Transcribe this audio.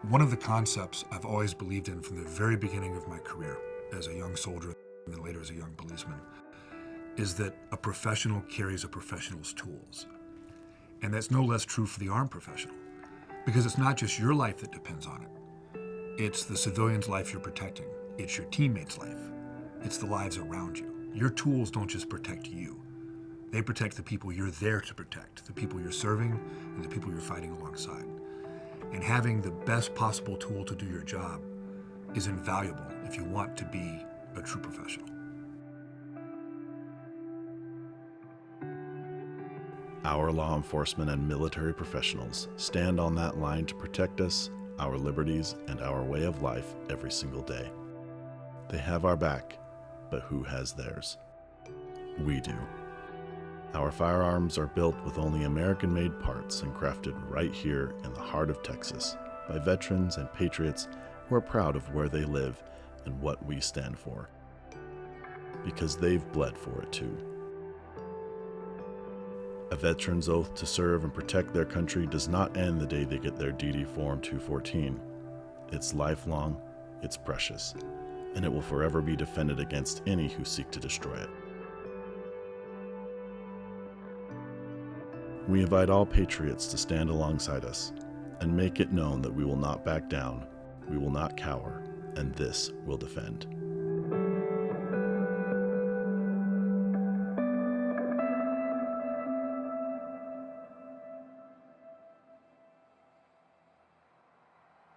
One of the concepts I've always believed in from the very beginning of my career as a young soldier and then later as a young policeman is that a professional carries a professional's tools. And that's no less true for the armed professional, because it's not just your life that depends on it. It's the civilian's life you're protecting. It's your teammates' life. It's the lives around you. Your tools don't just protect you. They protect the people you're there to protect, the people you're serving and the people you're fighting alongside. And having the best possible tool to do your job is invaluable if you want to be a true professional. Our law enforcement and military professionals stand on that line to protect us, our liberties, and our way of life every single day. They have our back, but who has theirs? We do. Our firearms are built with only American-made parts and crafted right here in the heart of Texas by veterans and patriots who are proud of where they live and what we stand for. Because they've bled for it too. A veteran's oath to serve and protect their country does not end the day they get their DD Form 214. It's lifelong, it's precious, and it will forever be defended against any who seek to destroy it. We invite all patriots to stand alongside us and make it known that we will not back down, we will not cower, and this will defend.